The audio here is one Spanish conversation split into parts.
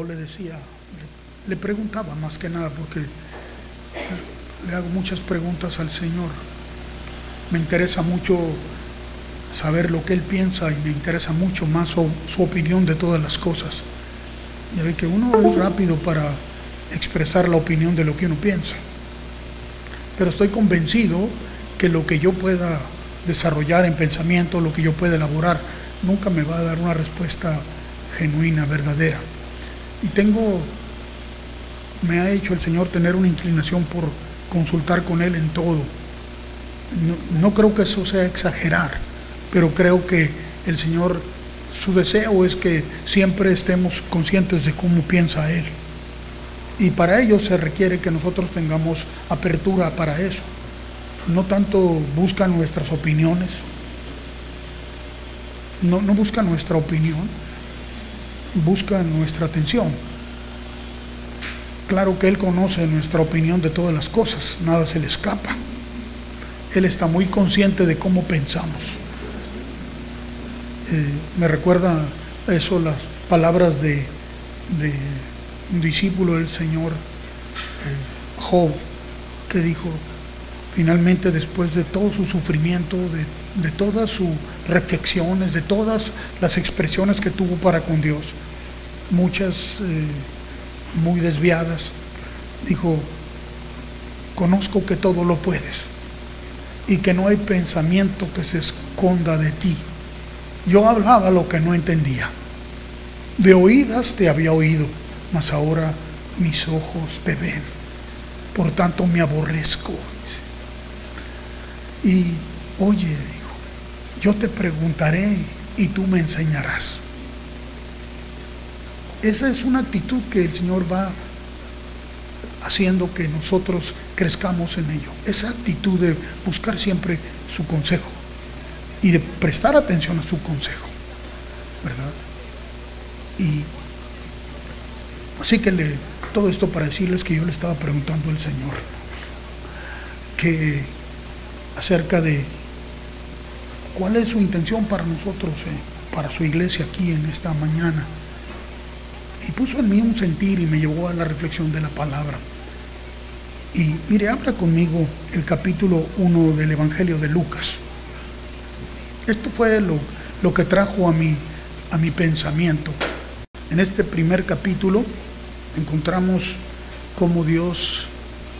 le decía, le preguntaba más que nada, porque le hago muchas preguntas al Señor. Me interesa mucho saber lo que Él piensa y me interesa mucho más su opinión de todas las cosas. Ya ve que uno es rápido para expresar la opinión de lo que uno piensa, pero estoy convencido que lo que yo pueda desarrollar en pensamiento, lo que yo pueda elaborar, nunca me va a dar una respuesta genuina, verdadera. Y me ha hecho el Señor tener una inclinación por consultar con Él en todo. No creo que eso sea exagerar, pero creo que el Señor, su deseo es que siempre estemos conscientes de cómo piensa Él. Y para ello se requiere que nosotros tengamos apertura para eso. No tanto busca nuestras opiniones, no busca nuestra opinión, busca nuestra atención. Claro que Él conoce nuestra opinión de todas las cosas, nada se le escapa. Él está muy consciente de cómo pensamos. Me recuerda eso las palabras de un discípulo del Señor, Job, que dijo, finalmente después de todo su sufrimiento, de todas sus reflexiones, de todas las expresiones que tuvo para con Dios, muchas muy desviadas, dijo, conozco que todo lo puedes y que no hay pensamiento que se esconda de ti. Yo hablaba lo que no entendía, de oídas te había oído, mas ahora mis ojos te ven, por tanto me aborrezco. Y oye, dijo, yo te preguntaré y tú me enseñarás. Esa es una actitud que el Señor va haciendo que nosotros crezcamos en ello. Esa actitud de buscar siempre su consejo y de prestar atención a su consejo, ¿verdad? Y así que todo esto para decirles que yo le estaba preguntando al Señor que acerca de cuál es su intención para nosotros, para su iglesia aquí en esta mañana. Y puso en mí un sentir y me llevó a la reflexión de la palabra. Y mire, abra conmigo el capítulo 1 del Evangelio de Lucas. Esto fue lo que trajo a mi pensamiento. En este primer capítulo encontramos cómo Dios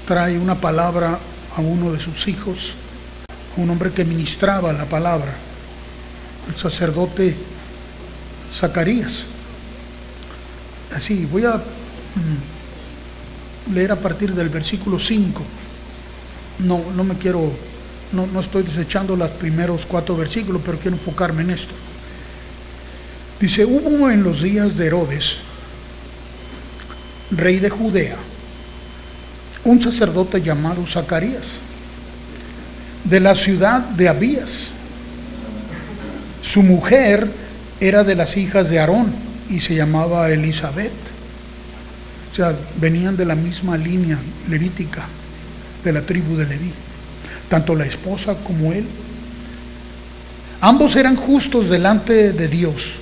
trae una palabra a uno de sus hijos, un hombre que ministraba la palabra, el sacerdote Zacarías. Así, voy a leer a partir del versículo 5. No estoy desechando los primeros 4 versículos, pero quiero enfocarme en esto. Dice, hubo en los días de Herodes, rey de Judea, un sacerdote llamado Zacarías, de la ciudad de Abías. Su mujer era de las hijas de Aarón y se llamaba Elizabeth. O sea, venían de la misma línea levítica, de la tribu de Leví, tanto la esposa como él. Ambos eran justos delante de Dios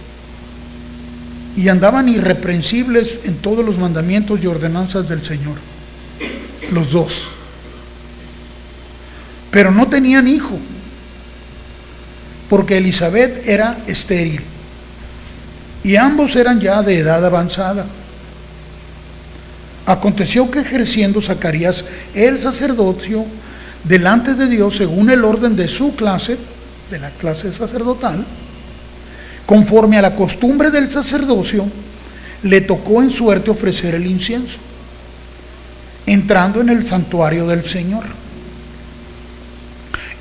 y andaban irreprensibles en todos los mandamientos y ordenanzas del Señor, los dos. Pero no tenían hijo, porque Elizabeth era estéril y ambos eran ya de edad avanzada. Aconteció que ejerciendo Zacarías el sacerdocio delante de Dios según el orden de su clase, de la clase sacerdotal, conforme a la costumbre del sacerdocio, le tocó en suerte ofrecer el incienso, entrando en el santuario del Señor.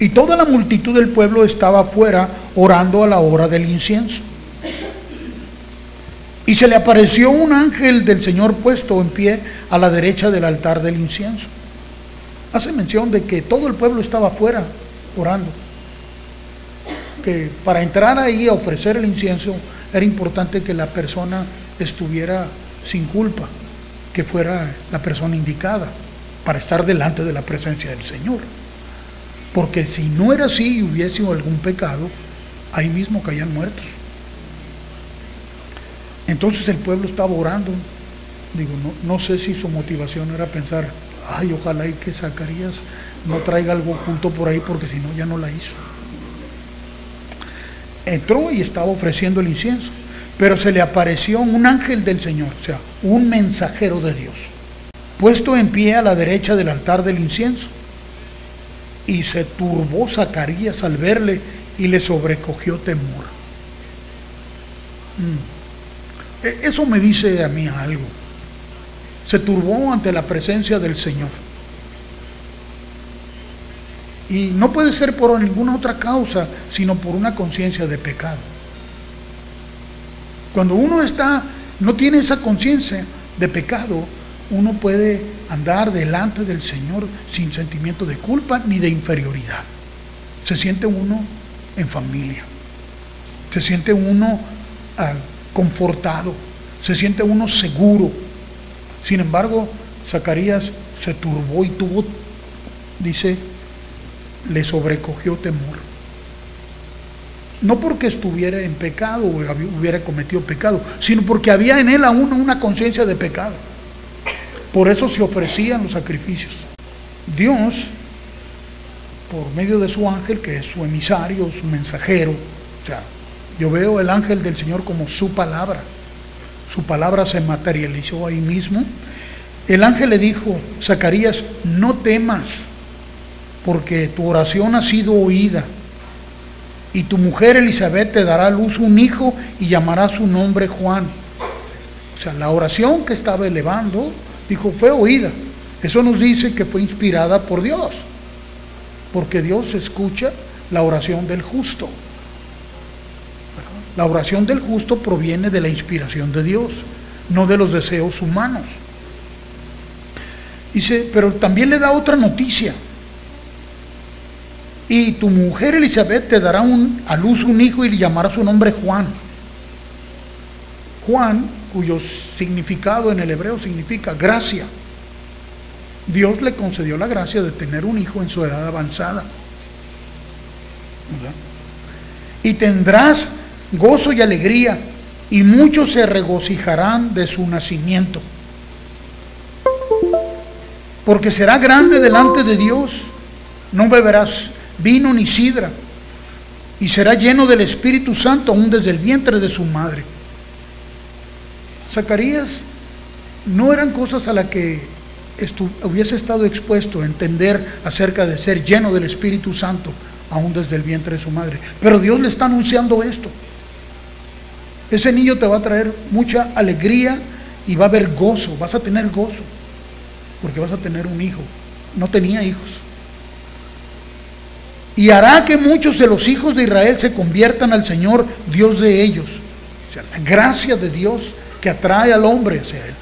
Y toda la multitud del pueblo estaba afuera orando a la hora del incienso. Y se le apareció un ángel del Señor puesto en pie a la derecha del altar del incienso. Hace mención de que todo el pueblo estaba afuera orando. Que para entrar ahí a ofrecer el incienso era importante que la persona estuviera sin culpa, que fuera la persona indicada para estar delante de la presencia del Señor. Porque si no era así y hubiese algún pecado, ahí mismo caían muertos. Entonces el pueblo estaba orando Digo, no sé si su motivación era pensar, ay, ojalá y que Zacarías no traiga algo oculto por ahí, porque si no ya no la hizo. Entró y estaba ofreciendo el incienso, pero se le apareció un ángel del Señor, o sea, un mensajero de Dios, puesto en pie a la derecha del altar del incienso. Y se turbó Zacarías al verle y le sobrecogió temor. Eso me dice a mí algo. Se turbó ante la presencia del Señor. Y no puede ser por ninguna otra causa, sino por una conciencia de pecado. Cuando uno no tiene esa conciencia de pecado, uno puede andar delante del Señor sin sentimiento de culpa ni de inferioridad. Se siente uno en familia, se siente uno confortado, se siente uno seguro. Sin embargo, Zacarías se turbó y dice, le sobrecogió temor. No porque estuviera en pecado o hubiera cometido pecado, sino porque había en él aún una conciencia de pecado. Por eso se ofrecían los sacrificios. Dios, por medio de su ángel, que es su emisario, su mensajero, o sea, yo veo el ángel del Señor como su palabra. Su palabra se materializó ahí mismo. El ángel le dijo, Zacarías, no temas, porque tu oración ha sido oída, y tu mujer Elizabeth te dará a luz un hijo y llamará su nombre Juan. O sea, la oración que estaba elevando, dijo, fue oída. Eso nos dice que fue inspirada por Dios, porque Dios escucha la oración del justo. La oración del justo proviene de la inspiración de Dios, no de los deseos humanos. Dice, pero también le da otra noticia. Y tu mujer Elizabeth te dará a luz un hijo y le llamará su nombre Juan. Juan, cuyo significado en el hebreo significa gracia. Dios le concedió la gracia de tener un hijo en su edad avanzada. ¿Verdad? Y tendrás gozo y alegría, y muchos se regocijarán de su nacimiento. Porque será grande delante de Dios, no beberás vino ni sidra, y será lleno del Espíritu Santo aún desde el vientre de su madre. Zacarías no eran cosas a las que hubiese estado expuesto a entender acerca de ser lleno del Espíritu Santo aún desde el vientre de su madre, pero Dios le está anunciando esto. Ese niño te va a traer mucha alegría y va a haber gozo, vas a tener gozo, porque vas a tener un hijo. No tenía hijos. Y hará que muchos de los hijos de Israel se conviertan al Señor, Dios de ellos. O sea, la gracia de Dios que atrae al hombre hacia Él.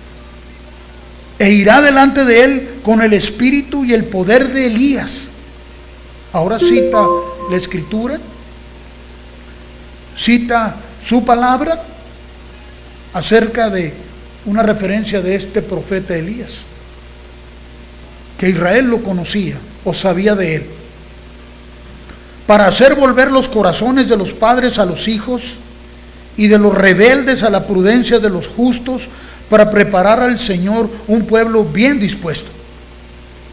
E irá delante de Él con el espíritu y el poder de Elías. Ahora cita la Escritura, cita su palabra acerca de una referencia de este profeta Elías, que Israel lo conocía o sabía de él, para hacer volver los corazones de los padres a los hijos y de los rebeldes a la prudencia de los justos, para preparar al Señor un pueblo bien dispuesto.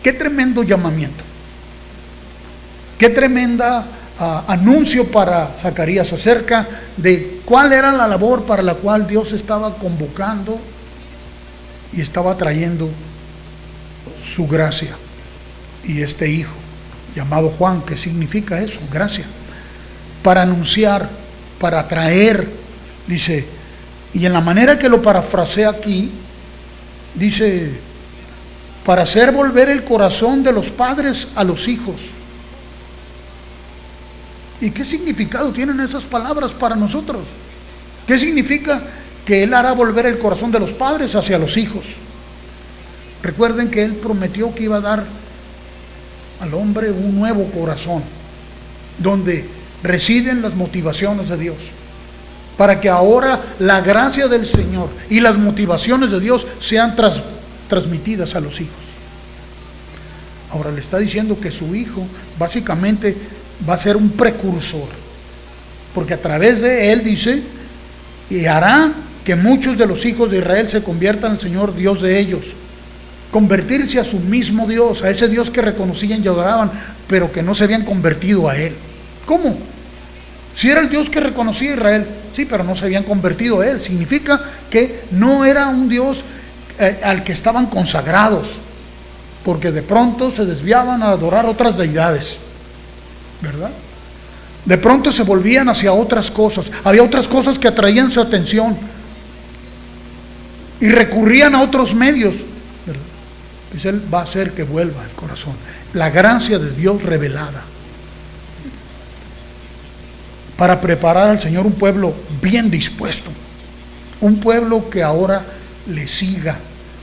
Qué tremendo llamamiento, qué tremenda anuncio para Zacarías acerca de cuál era la labor para la cual Dios estaba convocando y estaba trayendo su gracia. Y este hijo llamado Juan, ¿qué significa eso? Gracia. Para anunciar, para traer, dice, y en la manera que lo parafrasea aquí, dice, para hacer volver el corazón de los padres a los hijos. ¿Y qué significado tienen esas palabras para nosotros? ¿Qué significa que Él hará volver el corazón de los padres hacia los hijos? Recuerden que Él prometió que iba a dar al hombre un nuevo corazón, donde residen las motivaciones de Dios, para que ahora la gracia del Señor y las motivaciones de Dios sean transmitidas a los hijos. Ahora le está diciendo que su hijo básicamente va a ser un precursor, porque a través de él, dice, y hará que muchos de los hijos de Israel se conviertan al Señor Dios de ellos. Convertirse a su mismo Dios, a ese Dios que reconocían y adoraban, pero que no se habían convertido a Él. ¿Cómo? Si era el Dios que reconocía a Israel, sí, pero no se habían convertido a Él. Significa que no era un Dios al que estaban consagrados, porque de pronto se desviaban a adorar otras deidades, ¿verdad? De pronto se volvían hacia otras cosas. Había otras cosas que atraían su atención y recurrían a otros medios, ¿verdad? Pues Él va a hacer que vuelva el corazón. La gracia de Dios revelada para preparar al Señor un pueblo bien dispuesto, un pueblo que ahora le siga,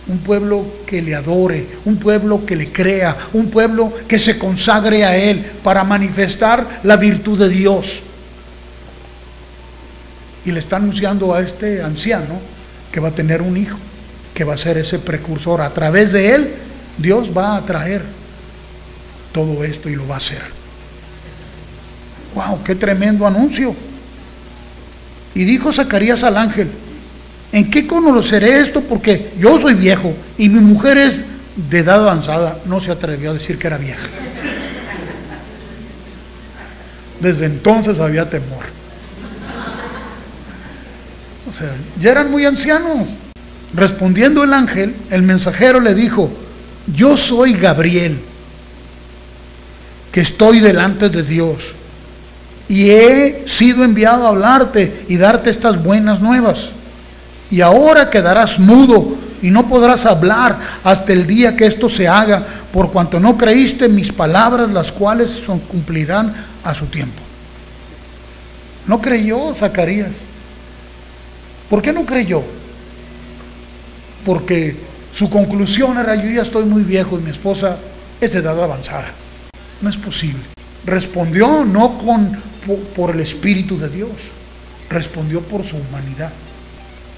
un pueblo que le adore, un pueblo que le crea, un pueblo que se consagre a Él para manifestar la virtud de Dios. Y le está anunciando a este anciano que va a tener un hijo, que va a ser ese precursor. A través de él, Dios va a traer todo esto y lo va a hacer. ¡Wow! ¡Qué tremendo anuncio! Y dijo Zacarías al ángel: ¿en qué conoceré esto? Porque yo soy viejo y mi mujer es de edad avanzada. No se atrevió a decir que era vieja. Desde entonces había temor. O sea, ya eran muy ancianos. Respondiendo el ángel, el mensajero le dijo: yo soy Gabriel, que estoy delante de Dios, y he sido enviado a hablarte y darte estas buenas nuevas. Y ahora quedarás mudo y no podrás hablar hasta el día que esto se haga, por cuanto no creíste mis palabras, las cuales cumplirán a su tiempo. No creyó Zacarías. ¿Por qué no creyó? Porque su conclusión era: yo ya estoy muy viejo y mi esposa es de edad avanzada. No es posible. Respondió no por el Espíritu de Dios, respondió por su humanidad.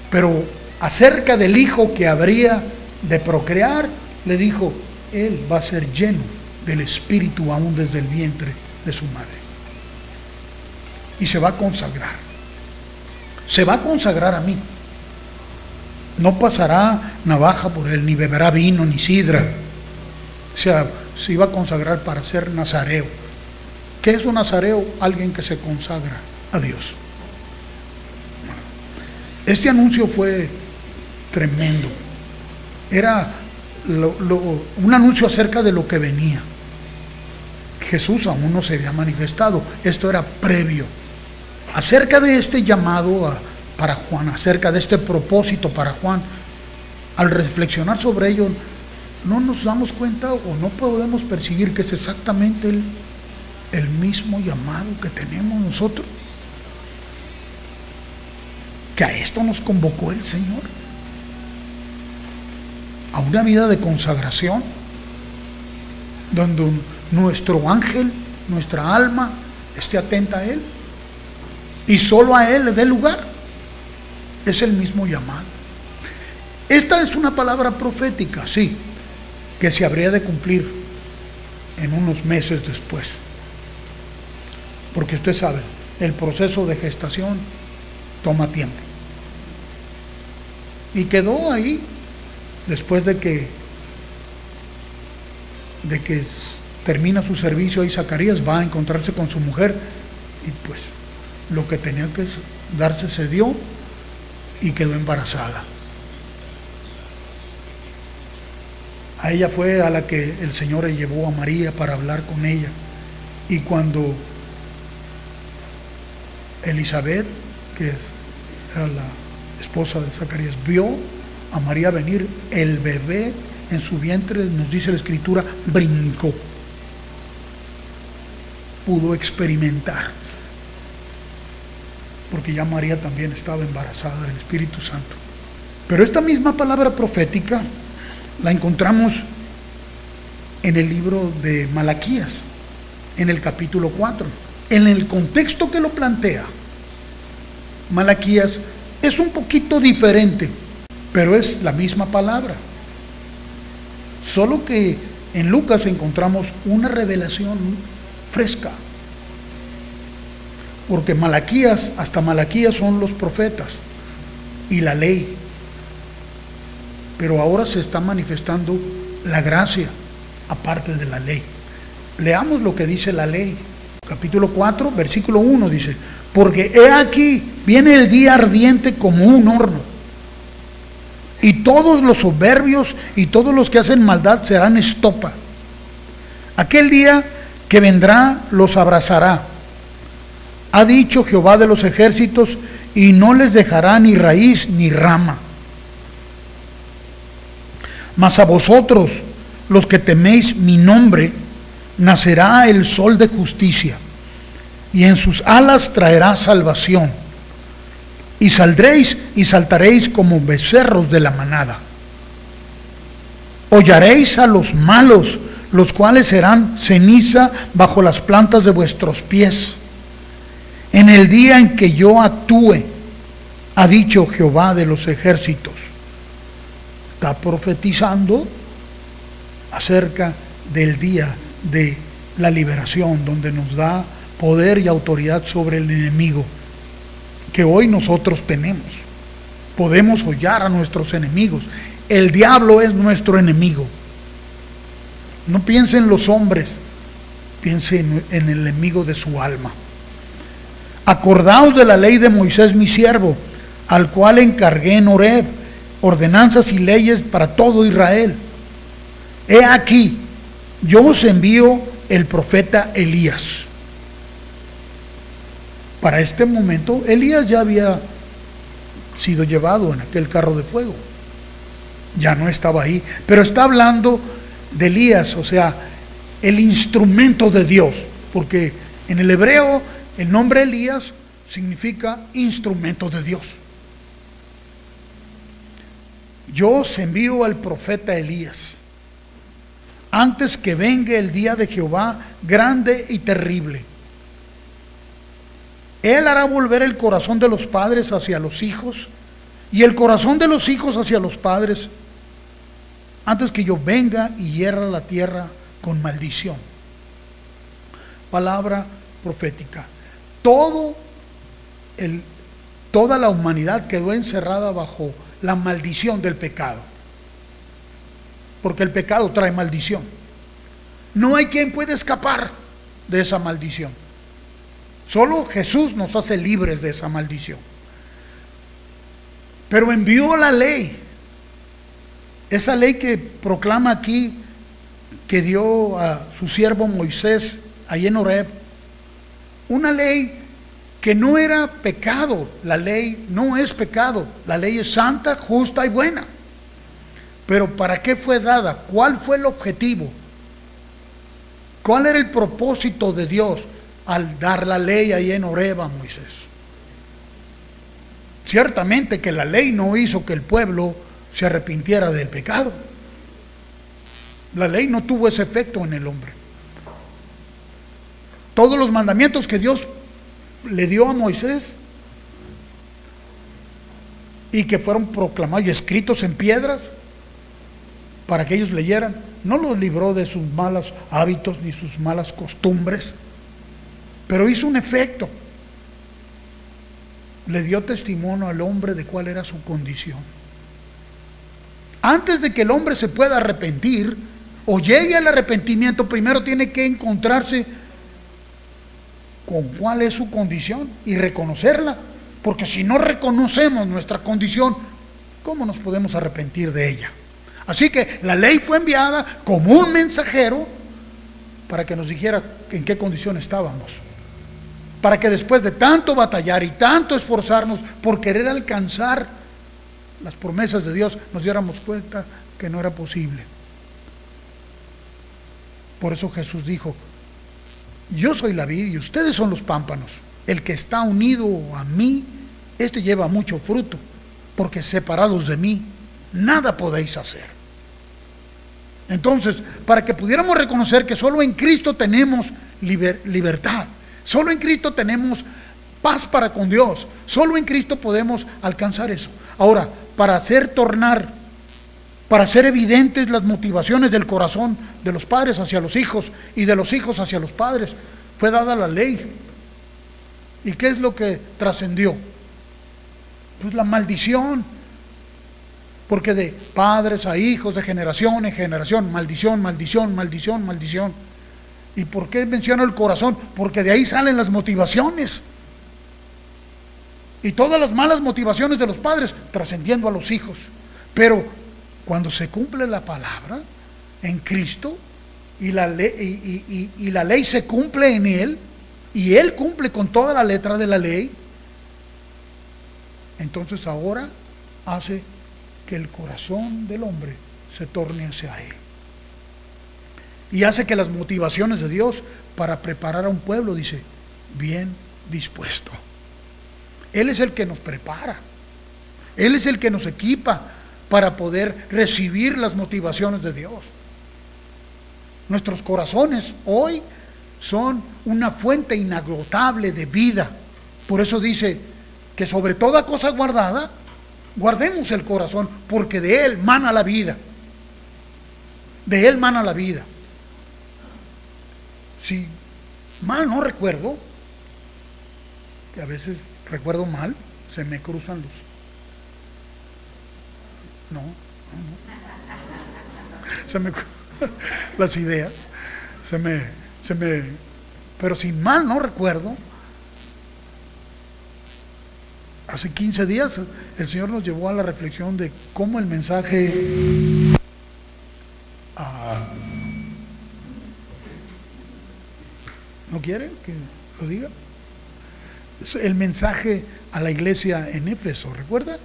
Pero acerca del hijo que habría de procrear, le dijo: él va a ser lleno del Espíritu aún desde el vientre de su madre. Y se va a consagrar. Se va a consagrar a mí. No pasará navaja por él, ni beberá vino, ni sidra. O sea, se iba a consagrar para ser nazareo. ¿Qué es un nazareo? Alguien que se consagra a Dios. Este anuncio fue tremendo. Era un anuncio acerca de lo que venía. Jesús aún no se había manifestado. Esto era previo. Acerca de este llamado para Juan, acerca de este propósito para Juan, al reflexionar sobre ello, no nos damos cuenta o no podemos percibir que es exactamente el mismo llamado que tenemos nosotros. Que a esto nos convocó el Señor, a una vida de consagración, donde nuestro ángel, nuestra alma esté atenta a Él y solo a Él le dé lugar. Es el mismo llamado. Esta es una palabra profética, sí, que se habría de cumplir en unos meses después, porque usted sabe, el proceso de gestación toma tiempo. Y quedó ahí después de que termina su servicio, y Zacarías va a encontrarse con su mujer, y pues lo que tenía que darse se dio, y quedó embarazada. A ella fue a la que el Señor le llevó a María para hablar con ella. Y cuando Elizabeth, que era la esposa de Zacarías, vio a María venir, el bebé en su vientre, nos dice la Escritura, brincó. Pudo experimentar, porque ya María también estaba embarazada del Espíritu Santo. Pero esta misma palabra profética la encontramos en el libro de Malaquías, en el capítulo 4. En el contexto que lo plantea, Malaquías es un poquito diferente, pero es la misma palabra. Solo que en Lucas encontramos una revelación fresca. Porque Malaquías, hasta Malaquías son los profetas. y la ley. Pero ahora se está manifestando la gracia aparte de la ley. Leamos lo que dice la ley. Capítulo 4, versículo 1 dice: porque he aquí, viene el día ardiente como un horno, y todos los soberbios y todos los que hacen maldad serán estopa. Aquel día que vendrá los abrazará, ha dicho Jehová de los ejércitos, y no les dejará ni raíz ni rama. Mas a vosotros, los que teméis mi nombre, nacerá el sol de justicia, y en sus alas traerá salvación. Y saldréis y saltaréis como becerros de la manada. Hollaréis a los malos, los cuales serán ceniza bajo las plantas de vuestros pies. En el día en que yo actúe, ha dicho Jehová de los ejércitos. Está profetizando acerca del día de la liberación, donde nos da poder y autoridad sobre el enemigo, que hoy nosotros tenemos. Podemos hollar a nuestros enemigos. El diablo es nuestro enemigo. No piense en los hombres, piense en el enemigo de su alma. Acordaos de la ley de Moisés mi siervo, al cual encargué en Horeb ordenanzas y leyes para todo Israel. He aquí, yo os envío el profeta Elías. Para este momento, Elías ya había sido llevado en aquel carro de fuego. Ya no estaba ahí, pero está hablando de Elías, o sea, el instrumento de Dios, porque en el hebreo el nombre Elías significa instrumento de Dios. Yo os envío al profeta Elías, antes que venga el día de Jehová grande y terrible. Él hará volver el corazón de los padres hacia los hijos, y el corazón de los hijos hacia los padres, antes que yo venga y hierra la tierra con maldición. Palabra profética. Toda la humanidad quedó encerrada bajo la maldición del pecado, porque el pecado trae maldición. No hay quien pueda escapar de esa maldición. Solo Jesús nos hace libres de esa maldición. Pero envió la ley, esa ley que proclama aquí, que dio a su siervo Moisés allí en Horeb, una ley que no era pecado. La ley no es pecado, la ley es santa, justa y buena. Pero ¿para qué fue dada? ¿Cuál fue el objetivo? ¿Cuál era el propósito de Dios al dar la ley ahí en Horeb a Moisés? Ciertamente que la ley no hizo que el pueblo se arrepintiera del pecado. La ley no tuvo ese efecto en el hombre. Todos los mandamientos que Dios le dio a Moisés y que fueron proclamados y escritos en piedras para que ellos leyeran, no los libró de sus malos hábitos ni sus malas costumbres, pero hizo un efecto. Le dio testimonio al hombre de cuál era su condición. Antes de que el hombre se pueda arrepentir o llegue al arrepentimiento, primero tiene que encontrarse con cuál es su condición y reconocerla, porque si no reconocemos nuestra condición, ¿cómo nos podemos arrepentir de ella? Así que la ley fue enviada como un mensajero para que nos dijera en qué condición estábamos, para que después de tanto batallar y tanto esforzarnos por querer alcanzar las promesas de Dios, nos diéramos cuenta que no era posible. Por eso Jesús dijo: yo soy la vid y ustedes son los pámpanos. El que está unido a mí, este lleva mucho fruto, porque separados de mí, nada podéis hacer. Entonces, para que pudiéramos reconocer que solo en Cristo tenemos libertad, solo en Cristo tenemos paz para con Dios, solo en Cristo podemos alcanzar eso. Ahora, para hacer evidentes las motivaciones del corazón de los padres hacia los hijos y de los hijos hacia los padres, fue dada la ley. ¿Y qué es lo que trascendió? Pues la maldición. Porque de padres a hijos, de generación en generación, maldición, maldición, maldición, maldición. ¿Y por qué menciono el corazón? Porque de ahí salen las motivaciones. Y todas las malas motivaciones de los padres trascendiendo a los hijos. Pero cuando se cumple la palabra en Cristo y la ley se cumple en Él, y Él cumple con toda la letra de la ley, entonces ahora hace que el corazón del hombre se torne hacia Él. Y hace que las motivaciones de Dios para preparar a un pueblo, dice, bien dispuesto. Él es el que nos prepara. Él es el que nos equipa para poder recibir las motivaciones de Dios. Nuestros corazones hoy son una fuente inagotable de vida. Por eso dice que sobre toda cosa guardada, guardemos el corazón, porque de él mana la vida. De él mana la vida. Si mal no recuerdo, que a veces recuerdo mal, se me cruzan las ideas, pero si mal no recuerdo, hace 15 días el Señor nos llevó a la reflexión de cómo el mensaje ¿no quiere que lo diga? El mensaje a la iglesia en Éfeso, ¿recuerda?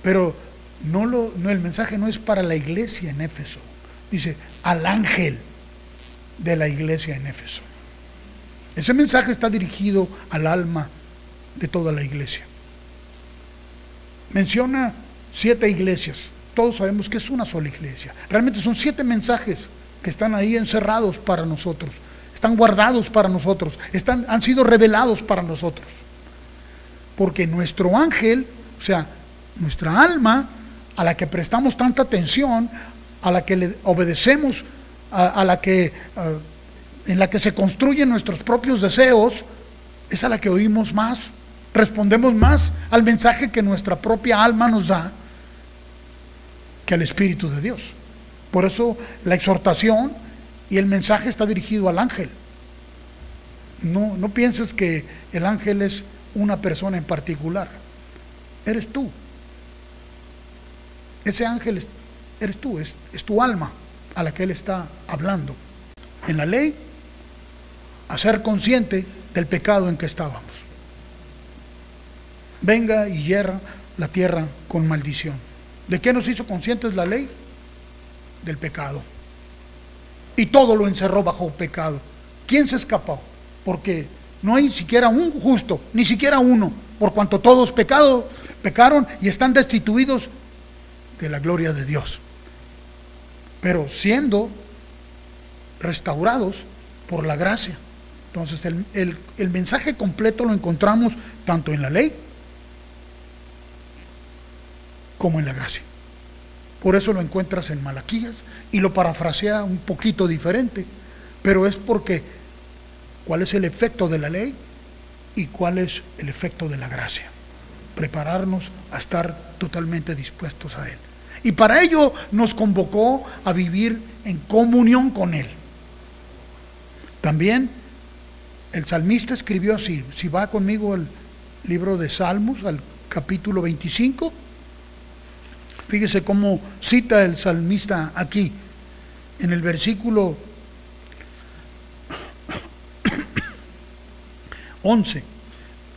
Pero el mensaje no es para la iglesia en Éfeso, dice al ángel de la iglesia en Éfeso. Ese mensaje está dirigido al alma de toda la iglesia. Menciona 7 iglesias. Todos sabemos que es una sola iglesia. Realmente son 7 mensajes que están ahí encerrados para nosotros. Están guardados para nosotros. Han sido revelados para nosotros. Porque nuestro ángel, o sea, nuestra alma, a la que prestamos tanta atención, a la que le obedecemos, en la que se construyen nuestros propios deseos, es a la que oímos más, respondemos más al mensaje que nuestra propia alma nos da que al Espíritu de Dios. Por eso la exhortación y el mensaje está dirigido al ángel. No pienses que el ángel es una persona en particular. Eres tú. Ese ángel eres tú, es tu alma a la que él está hablando. En la ley, a ser consciente del pecado en que estábamos. Venga y hierra la tierra con maldición. ¿De qué nos hizo conscientes la ley? Del pecado. Y todo lo encerró bajo pecado. ¿Quién se escapó? Porque no hay siquiera un justo, ni siquiera uno, por cuanto todos pecaron y están destituidos de la gloria de Dios. Pero siendo restaurados por la gracia. Entonces el mensaje completo lo encontramos tanto en la ley como en la gracia. Por eso lo encuentras en Malaquías y lo parafrasea un poquito diferente, pero es porque ¿cuál es el efecto de la ley y cuál es el efecto de la gracia? Prepararnos a estar totalmente dispuestos a Él. Y para ello nos convocó a vivir en comunión con Él. También el salmista escribió así, si va conmigo al libro de Salmos, al capítulo 25, fíjese cómo cita el salmista aquí, en el versículo 11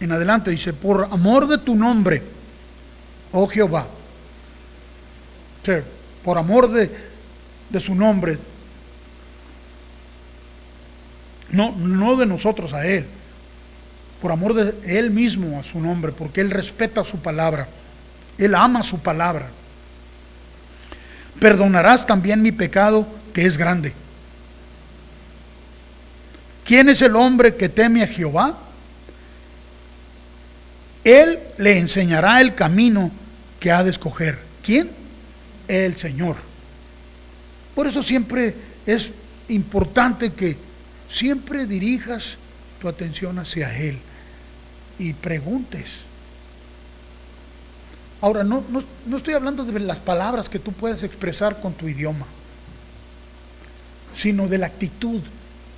en adelante, dice: por amor de tu nombre, oh Jehová, o sea, por amor de su nombre, no de nosotros a Él, por amor de Él mismo a su nombre, porque Él respeta su palabra, Él ama su palabra. Perdonarás también mi pecado, que es grande. ¿Quién es el hombre que teme a Jehová? Él le enseñará el camino que ha de escoger. ¿Quién? El Señor. Por eso siempre es importante que siempre dirijas tu atención hacia Él y preguntes Ahora, no estoy hablando de las palabras que tú puedes expresar con tu idioma, sino de la actitud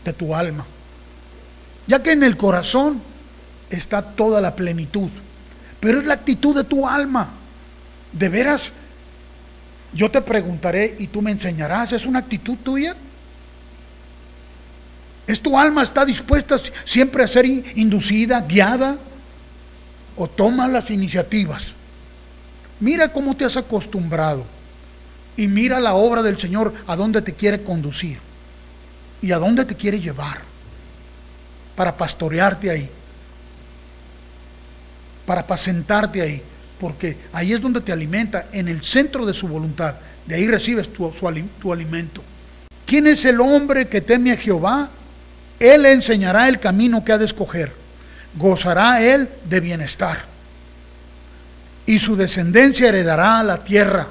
de tu alma, ya que en el corazón está toda la plenitud, pero es la actitud de tu alma. De veras, yo te preguntaré y tú me enseñarás. ¿Es una actitud tuya? ¿Es tu alma está dispuesta siempre a ser inducida, guiada, o toma las iniciativas? Mira cómo te has acostumbrado y mira la obra del Señor, a dónde te quiere conducir y a dónde te quiere llevar para pastorearte ahí, para apacentarte ahí, porque ahí es donde te alimenta, en el centro de su voluntad. De ahí recibes tu alimento. ¿Quién es el hombre que teme a Jehová? Él le enseñará el camino que ha de escoger. Gozará él de bienestar, y su descendencia heredará la tierra.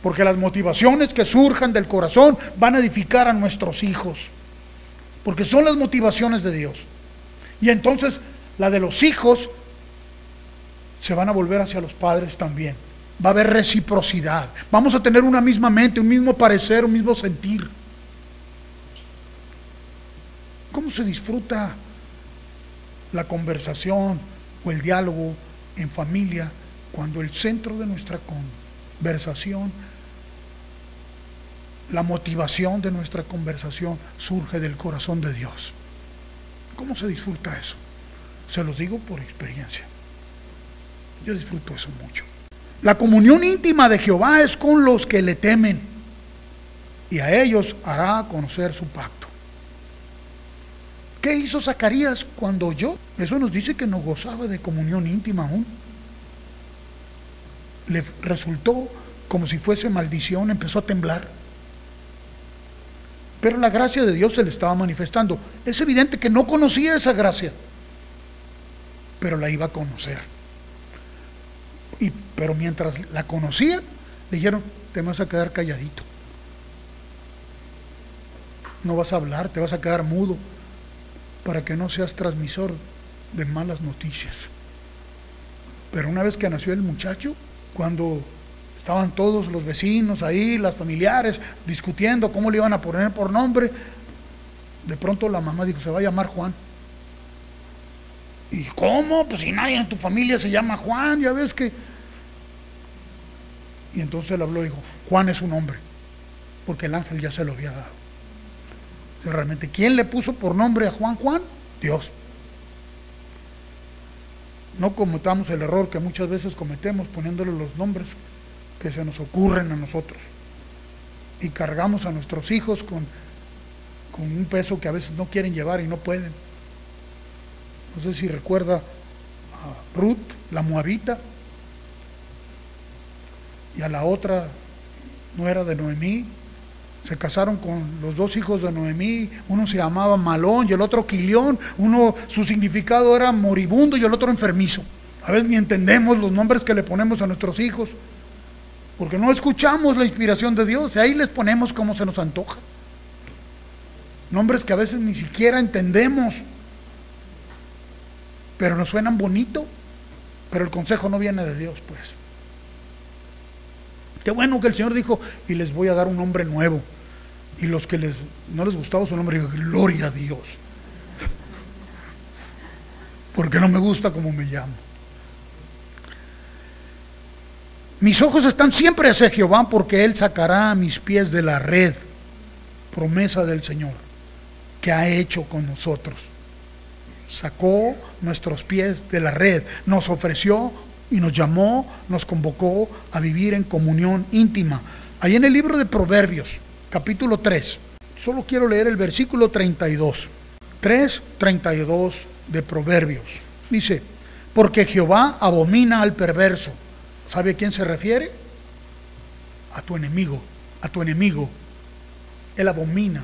Porque las motivaciones que surjan del corazón van a edificar a nuestros hijos, porque son las motivaciones de Dios. Y entonces la de los hijos se van a volver hacia los padres también. Va a haber reciprocidad. Vamos a tener una misma mente, un mismo parecer, un mismo sentir. ¿Cómo se disfruta la conversación o el diálogo en familia cuando el centro de nuestra conversación, la motivación de nuestra conversación surge del corazón de Dios? ¿Cómo se disfruta eso? Se los digo por experiencia. Yo disfruto eso mucho. La comunión íntima de Jehová es con los que le temen, y a ellos hará conocer su pacto. ¿Qué hizo Zacarías cuando oyó? Eso nos dice que no gozaba de comunión íntima aún. Le resultó como si fuese maldición, empezó a temblar. Pero la gracia de Dios se le estaba manifestando. Es evidente que no conocía esa gracia, pero la iba a conocer. Pero mientras la conocía, le dijeron: te vas a quedar calladito, no vas a hablar, te vas a quedar mudo, para que no seas transmisor de malas noticias. Pero una vez que nació el muchacho, cuando estaban todos los vecinos ahí, las familiares, discutiendo cómo le iban a poner por nombre, de pronto la mamá dijo: se va a llamar Juan. ¿Y cómo? Pues si nadie en tu familia se llama Juan, ya ves que... Y entonces él habló y dijo: Juan es un hombre, porque el ángel ya se lo había dado. O sea, realmente, ¿quién le puso por nombre a Juan? Juan, Dios. No cometamos el error que muchas veces cometemos poniéndole los nombres que se nos ocurren a nosotros, y cargamos a nuestros hijos con un peso que a veces no quieren llevar y no pueden. No sé si recuerda a Ruth, la moabita, y a la otra nuera de Noemí. Se casaron con los dos hijos de Noemí. Uno se llamaba Malón y el otro Quilión. Uno, su significado era moribundo, y el otro enfermizo. A veces ni entendemos los nombres que le ponemos a nuestros hijos, porque no escuchamos la inspiración de Dios, y ahí les ponemos como se nos antoja. Nombres que a veces ni siquiera entendemos, pero nos suenan bonito, pero el consejo no viene de Dios, pues. Qué bueno que el Señor dijo: y les voy a dar un nombre nuevo. Y los que no les gustaba su nombre, digo: gloria a Dios, porque no me gusta como me llamo. Mis ojos están siempre hacia Jehová, porque Él sacará mis pies de la red. Promesa del Señor que ha hecho con nosotros. Sacó nuestros pies de la red, nos ofreció y nos llamó, nos convocó a vivir en comunión íntima. Ahí en el libro de Proverbios, capítulo 3, solo quiero leer el versículo 32, 3:32 de Proverbios. Dice: porque Jehová abomina al perverso. ¿Sabe a quién se refiere? A tu enemigo, a tu enemigo. Él abomina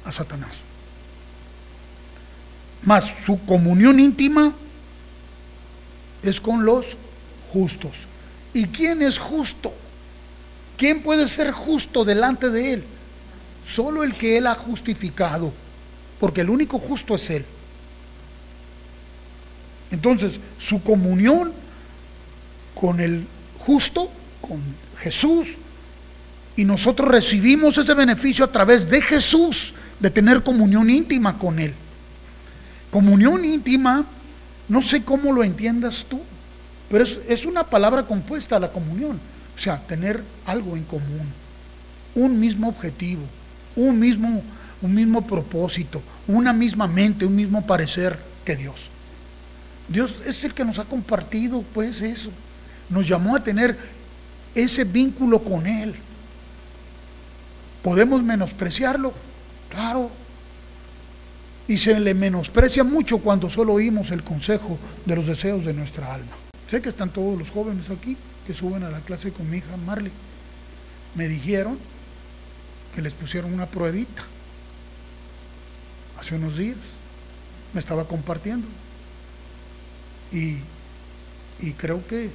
a Satanás. Mas su comunión íntima es con los justos. ¿Y quién es justo? ¿Quién puede ser justo delante de Él? Solo el que Él ha justificado, porque el único justo es Él. Entonces, su comunión con el justo, con Jesús, y nosotros recibimos ese beneficio a través de Jesús, de tener comunión íntima con Él. Comunión íntima, no sé cómo lo entiendas tú, pero es una palabra compuesta, la comunión. O sea, tener algo en común, un mismo objetivo, un mismo propósito, una misma mente, un mismo parecer que Dios. Dios es el que nos ha compartido pues eso, nos llamó a tener ese vínculo con Él. ¿Podemos menospreciarlo? Claro. Y se le menosprecia mucho cuando solo oímos el consejo de los deseos de nuestra alma. Sé que están todos los jóvenes aquí que suben a la clase con mi hija Marley. Me dijeron que les pusieron una pruebita hace unos días. Me estaba compartiendo. Y creo que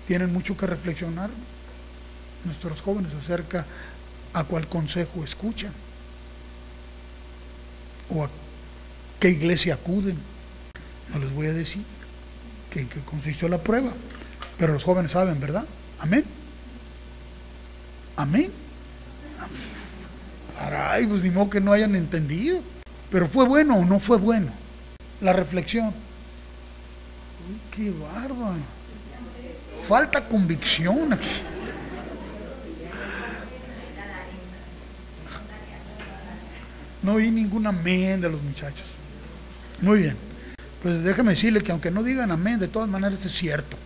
tienen mucho que reflexionar nuestros jóvenes acerca a cuál consejo escuchan o a qué iglesia acuden. No les voy a decir que consistió la prueba, pero los jóvenes saben, ¿verdad? Amén. Amén. Caray, pues ni modo que no hayan entendido. Pero ¿fue bueno o no fue bueno? La reflexión. Uy, qué bárbaro. Falta convicción aquí. No vi ningún amén de los muchachos. Muy bien. Pues déjame decirle que aunque no digan amén, de todas maneras es cierto.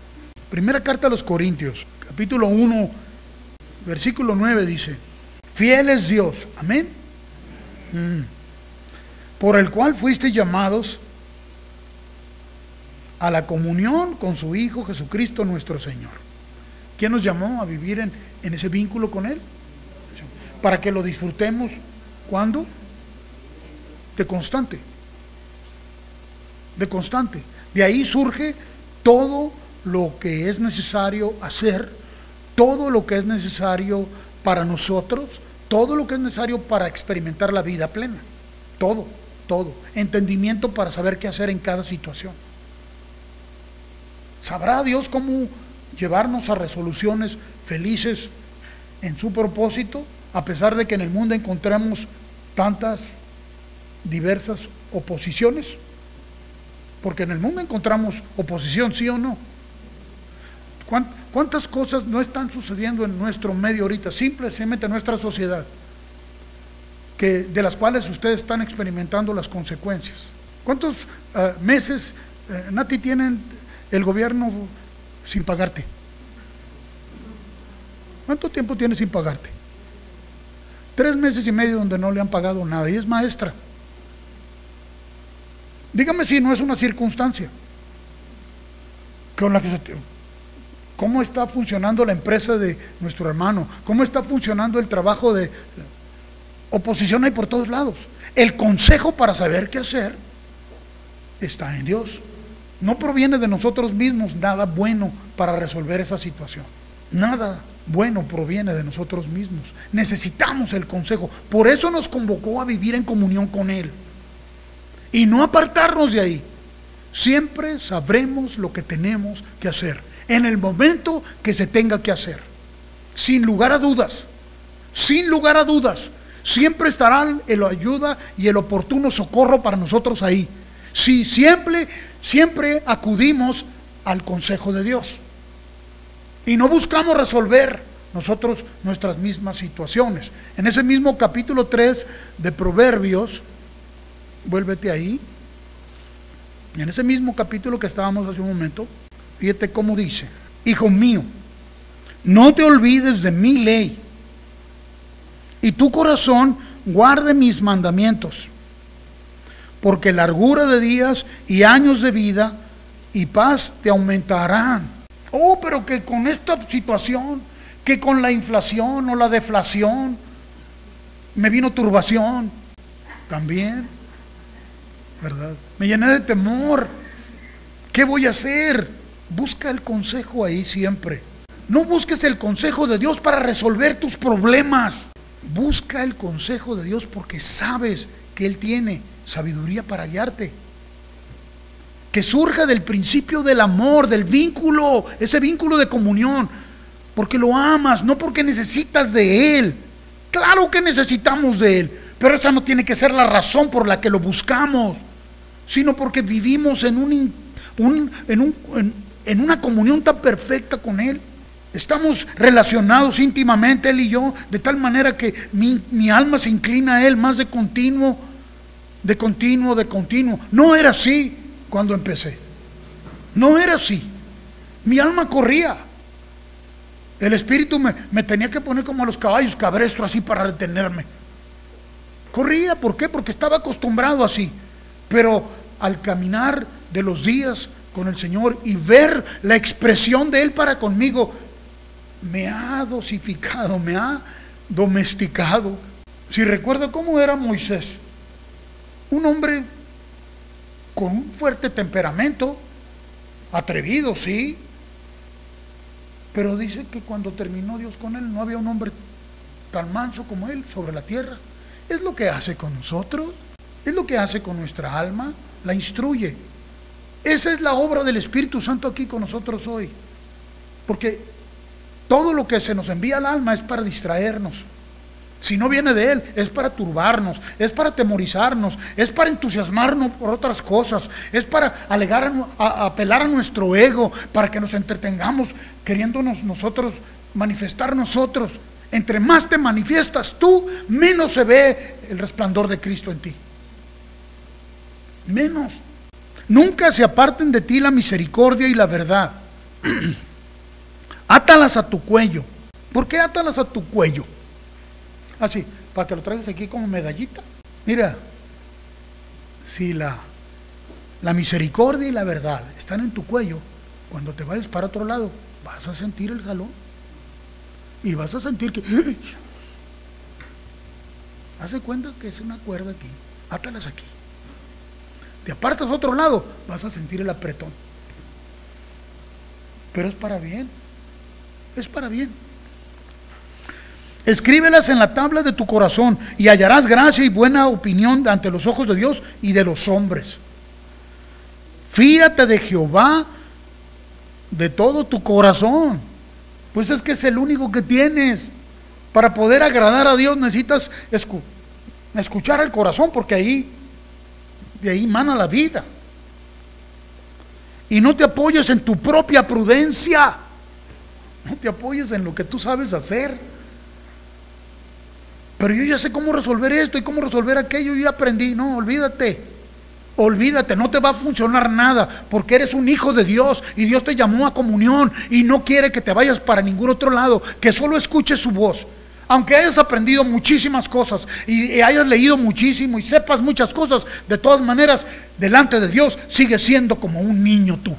Primera carta a los Corintios, capítulo 1, versículo 9 dice: fiel es Dios, amén, por el cual fuisteis llamados a la comunión con su Hijo Jesucristo nuestro Señor. ¿Quién nos llamó a vivir en ese vínculo con Él? Para que lo disfrutemos. ¿Cuándo? De constante. De constante. De ahí surge todo lo que es necesario hacer, todo lo que es necesario para nosotros, todo lo que es necesario para experimentar la vida plena. Todo. Entendimiento para saber qué hacer en cada situación. ¿Sabrá Dios cómo llevarnos a resoluciones felices en su propósito, a pesar de que en el mundo encontremos tantas diversas oposiciones? Porque en el mundo encontramos oposición, ¿sí o no? ¿Cuántas cosas no están sucediendo en nuestro medio ahorita, simplemente en nuestra sociedad, de las cuales ustedes están experimentando las consecuencias? ¿Cuántos meses, Nati, tienen el gobierno sin pagarte? ¿Cuánto tiempo tiene sin pagarte? 3 meses y medio donde no le han pagado nada, y es maestra. Dígame si no es una circunstancia con la que ¿cómo está funcionando la empresa de nuestro hermano? ¿Cómo está funcionando el trabajo de oposición? Hay por todos lados. El consejo para saber qué hacer está en Dios. No proviene de nosotros mismos nada bueno para resolver esa situación. Nada bueno proviene de nosotros mismos. Necesitamos el consejo. Por eso nos convocó a vivir en comunión con Él. Y no apartarnos de ahí. Siempre sabremos lo que tenemos que hacer, en el momento que se tenga que hacer. Sin lugar a dudas. Sin lugar a dudas. Siempre estará la ayuda y el oportuno socorro para nosotros ahí. Si siempre acudimos al consejo de Dios. Y no buscamos resolver nosotros nuestras mismas situaciones. En ese mismo capítulo 3 de Proverbios, vuélvete ahí, y en ese mismo capítulo que estábamos hace un momento, fíjate cómo dice: hijo mío, no te olvides de mi ley, y tu corazón guarde mis mandamientos, porque largura de días y años de vida y paz te aumentarán. Oh, pero que con esta situación, que con la inflación o la deflación, me vino turbación también, ¿verdad? Me llené de temor. ¿Qué voy a hacer? Busca el consejo ahí siempre. No busques el consejo de Dios para resolver tus problemas. Busca el consejo de Dios porque sabes que Él tiene sabiduría para guiarte. que surja del principio del amor, del vínculo, ese vínculo de comunión, porque lo amas, no porque necesitas de Él. Claro que necesitamos de Él, pero esa no tiene que ser la razón por la que lo buscamos, sino porque vivimos en una comunión tan perfecta con Él. Estamos relacionados íntimamente Él y yo, de tal manera que mi alma se inclina a Él más de continuo. No era así cuando empecé. No era así. Mi alma corría. El espíritu me tenía que poner como a los caballos cabrestos así para retenerme. Corría, ¿por qué? Porque estaba acostumbrado así. Pero al caminar de los días con el Señor y ver la expresión de Él para conmigo, me ha dosificado, me ha domesticado. Si recuerdo cómo era Moisés, un hombre con un fuerte temperamento, atrevido, sí, pero dice que cuando terminó Dios con él, no había un hombre tan manso como él sobre la tierra. Es lo que hace con nosotros, es lo que hace con nuestra alma, la instruye. Esa es la obra del Espíritu Santo aquí con nosotros hoy, porque todo lo que se nos envía al alma es para distraernos. Si no viene de Él, es para turbarnos, es para atemorizarnos, es para entusiasmarnos por otras cosas, es para apelar a nuestro ego, para que nos entretengamos queriéndonos nosotros manifestar nosotros. Entre más te manifiestas tú, menos se ve el resplandor de Cristo en ti. Menos. Nunca se aparten de ti la misericordia y la verdad. Átalas a tu cuello. ¿Por qué átalas a tu cuello? Así, para que lo traigas aquí como medallita. Mira, si la misericordia y la verdad están en tu cuello, cuando te vayas para otro lado, vas a sentir el jalón. Y vas a sentir que... Hace cuenta que es una cuerda aquí. Átalas aquí. Te apartas a otro lado, vas a sentir el apretón. Pero es para bien. Es para bien. Escríbelas en la tabla de tu corazón y hallarás gracia y buena opinión ante los ojos de Dios y de los hombres. Fíate de Jehová de todo tu corazón. Pues es que es el único que tienes. Para poder agradar a Dios necesitas escuchar el corazón, porque de ahí mana la vida. Y no te apoyes en tu propia prudencia. No te apoyes en lo que tú sabes hacer. Pero yo ya sé cómo resolver esto y cómo resolver aquello, yo ya aprendí. No, olvídate, no te va a funcionar nada, porque eres un hijo de Dios y Dios te llamó a comunión y no quiere que te vayas para ningún otro lado, que solo escuches su voz. Aunque hayas aprendido muchísimas cosas y hayas leído muchísimo y sepas muchas cosas, de todas maneras, delante de Dios sigues siendo como un niño tú.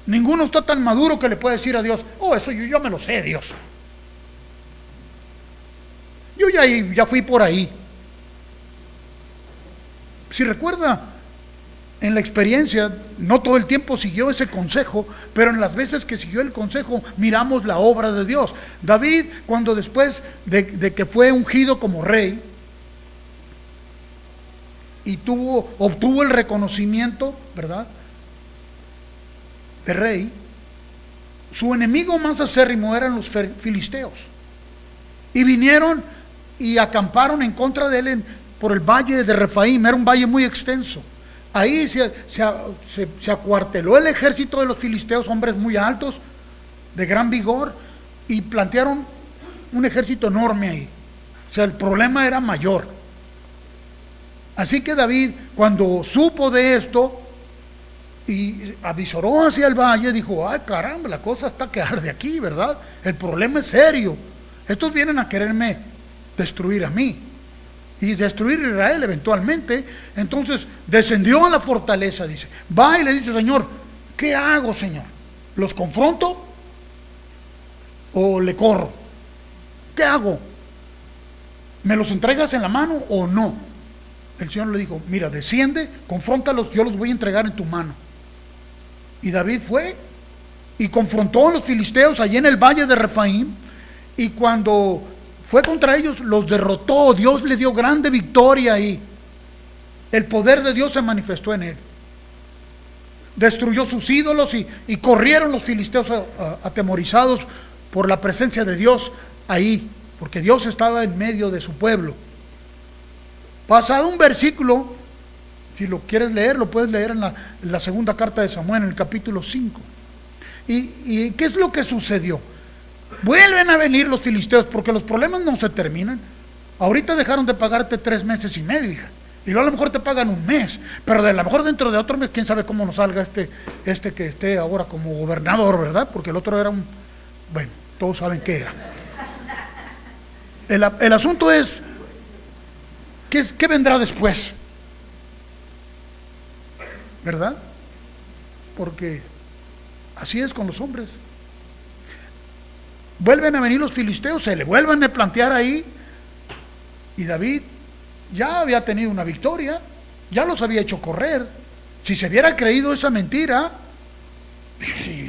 Ninguno está tan maduro que le puede decir a Dios: oh, eso yo me lo sé, Dios. Yo ya fui por ahí. Si recuerda, en la experiencia, no todo el tiempo siguió ese consejo, pero en las veces que siguió el consejo, miramos la obra de Dios. David, cuando después de que fue ungido como rey, y obtuvo el reconocimiento, ¿verdad?, de rey, su enemigo más acérrimo eran los filisteos. Y vinieron y acamparon en contra de él por el valle de Refaim. Era un valle muy extenso. Ahí se acuarteló el ejército de los filisteos, hombres muy altos, de gran vigor, y plantearon un ejército enorme ahí. O sea, el problema era mayor. Así que David, cuando supo de esto y avisoró hacia el valle, dijo: ay, caramba, la cosa está que arde aquí, ¿verdad? El problema es serio. Estos vienen a quererme destruir a mí y destruir a Israel eventualmente. Entonces descendió a la fortaleza, dice, va y le dice: Señor, ¿qué hago, Señor? ¿Los confronto o le corro? ¿Qué hago? ¿Me los entregas en la mano o no? El Señor le dijo: mira, desciende, confróntalos, yo los voy a entregar en tu mano. Y David fue y confrontó a los filisteos allí en el valle de Refaim, y cuando fue contra ellos los derrotó. Dios le dio grande victoria ahí. El poder de Dios se manifestó en él. Destruyó sus ídolos y corrieron los filisteos atemorizados por la presencia de Dios ahí, porque Dios estaba en medio de su pueblo. Pasado un versículo, si lo quieres leer, lo puedes leer en la segunda carta de Samuel, en el capítulo 5. ¿Y qué es lo que sucedió? Vuelven a venir los filisteos, porque los problemas no se terminan. Ahorita dejaron de pagarte 3 meses y medio, hija, y luego a lo mejor te pagan 1 mes, pero a lo mejor dentro de otro mes, quién sabe cómo nos salga este que esté ahora como gobernador, ¿verdad? Porque el otro era bueno, todos saben qué era. El asunto es, ¿qué vendrá después? ¿Verdad? Porque así es con los hombres. Vuelven a venir los filisteos, se le vuelven a plantear ahí, y David ya había tenido una victoria, ya los había hecho correr. Si se hubiera creído esa mentira,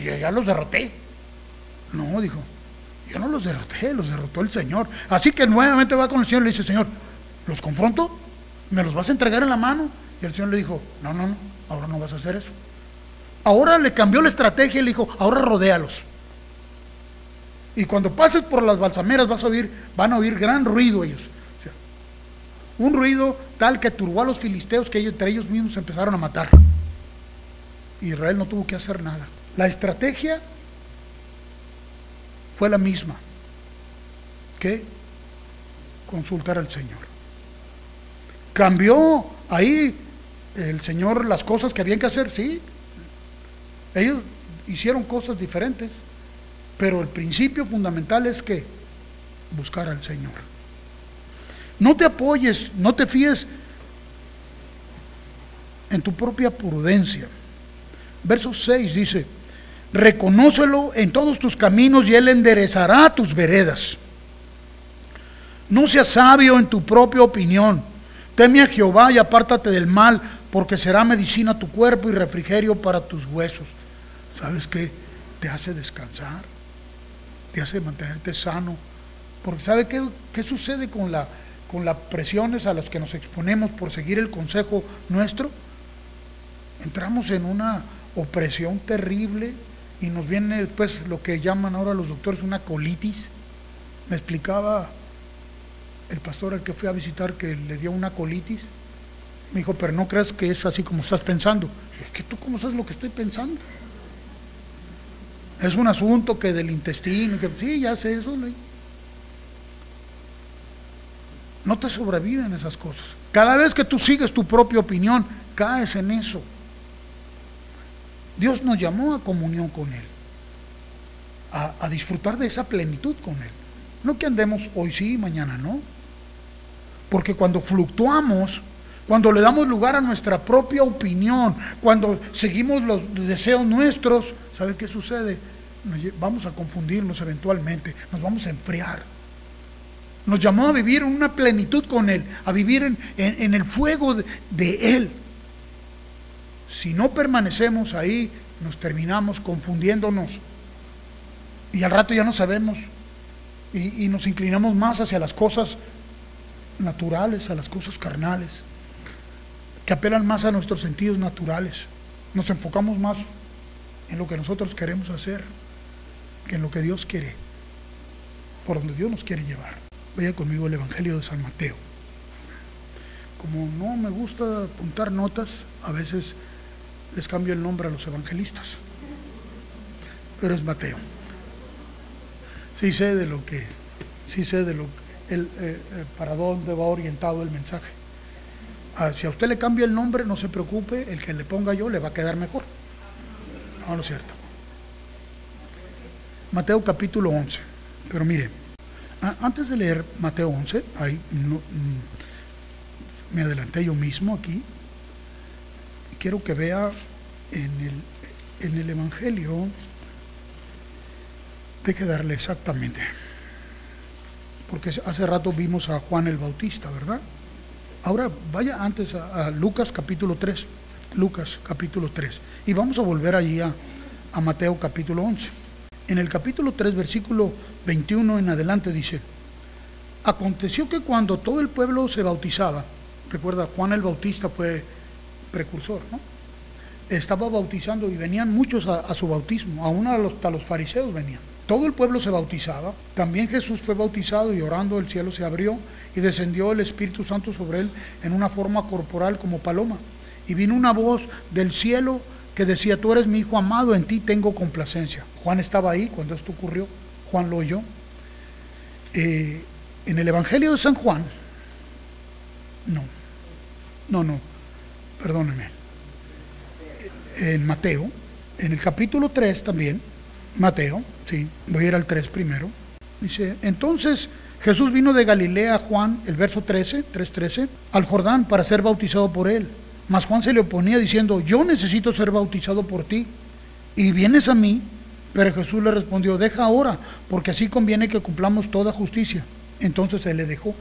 ya los derroté. No, dijo, yo no los derroté, los derrotó el Señor. Así que nuevamente va con el Señor y le dice, Señor, ¿los confronto? ¿Me los vas a entregar en la mano? Y el Señor le dijo, no, ahora no vas a hacer eso. Ahora le cambió la estrategia y le dijo, ahora rodéalos. Y cuando pases por las balsameras van a oír gran ruido ellos. O sea, un ruido tal que turbó a los filisteos que entre ellos mismos se empezaron a matar. Israel no tuvo que hacer nada. La estrategia fue la misma. ¿Qué? Consultar al Señor. Cambió ahí el Señor las cosas que habían que hacer, sí. Ellos hicieron cosas diferentes, pero el principio fundamental es que buscar al Señor. No te apoyes, no te fíes en tu propia prudencia. Verso 6 dice, reconócelo en todos tus caminos y Él enderezará tus veredas. No seas sabio en tu propia opinión. Teme a Jehová y apártate del mal, porque será medicina a tu cuerpo y refrigerio para tus huesos. ¿Sabes qué? Te hace descansar, te hace mantenerte sano. Porque ¿sabe qué sucede con las presiones a las que nos exponemos por seguir el consejo nuestro? Entramos en una opresión terrible y nos viene después lo que llaman ahora los doctores una colitis. Me explicaba el pastor al que fui a visitar que le dio una colitis. Me dijo, pero no creas que es así como estás pensando. Es que tú cómo sabes lo que estoy pensando. Es un asunto que del intestino, que sí, ya sé eso. No te sobreviven esas cosas. Cada vez que tú sigues tu propia opinión, caes en eso. Dios nos llamó a comunión con Él, a disfrutar de esa plenitud con Él. No que andemos hoy sí, mañana no. Porque cuando fluctuamos, cuando le damos lugar a nuestra propia opinión, cuando seguimos los deseos nuestros, ¿sabe qué sucede? Vamos a confundirnos eventualmente, nos vamos a enfriar. Nos llamó a vivir en una plenitud con Él, a vivir en el fuego de Él. Si no permanecemos ahí, nos terminamos confundiéndonos y al rato ya no sabemos y nos inclinamos más hacia las cosas naturales, a las cosas carnales, que apelan más a nuestros sentidos naturales. Nos enfocamos más en lo que nosotros queremos hacer que en lo que Dios quiere, por donde Dios nos quiere llevar. Vaya conmigo el Evangelio de San Mateo. Como no me gusta apuntar notas, a veces les cambio el nombre a los evangelistas, pero es Mateo. Sí sé de lo que para dónde va orientado el mensaje. Si a usted le cambia el nombre, no se preocupe, el que le ponga yo le va a quedar mejor. No es cierto. Mateo capítulo 11. Pero mire, antes de leer Mateo 11, me adelanté yo mismo aquí. Quiero que vea en el Evangelio, deje darle exactamente, porque hace rato vimos a Juan el Bautista, ¿verdad? Ahora vaya antes a Lucas capítulo 3, Lucas capítulo 3, y vamos a volver allí a Mateo capítulo 11. En el capítulo 3, versículo 21 en adelante dice, aconteció que cuando todo el pueblo se bautizaba, Recuerda, Juan el Bautista fue precursor, ¿no? Estaba bautizando y venían muchos a su bautismo, aún hasta los fariseos venían. Todo el pueblo se bautizaba. También Jesús fue bautizado y orando el cielo se abrió y descendió el Espíritu Santo sobre él en una forma corporal como paloma. Y vino una voz del cielo que decía: tú eres mi hijo amado, en ti tengo complacencia. Juan estaba ahí cuando esto ocurrió, Juan lo oyó. En el Evangelio de San Juan, perdónenme, en Mateo, en el capítulo 3 también, Mateo, sí, voy a ir al 3 primero, dice: entonces Jesús vino de Galilea a Juan, el verso 3:13, al Jordán para ser bautizado por él. Mas Juan se le oponía diciendo: yo necesito ser bautizado por ti, y vienes a mí. Pero Jesús le respondió: deja ahora, porque así conviene que cumplamos toda justicia. Entonces él le dejó.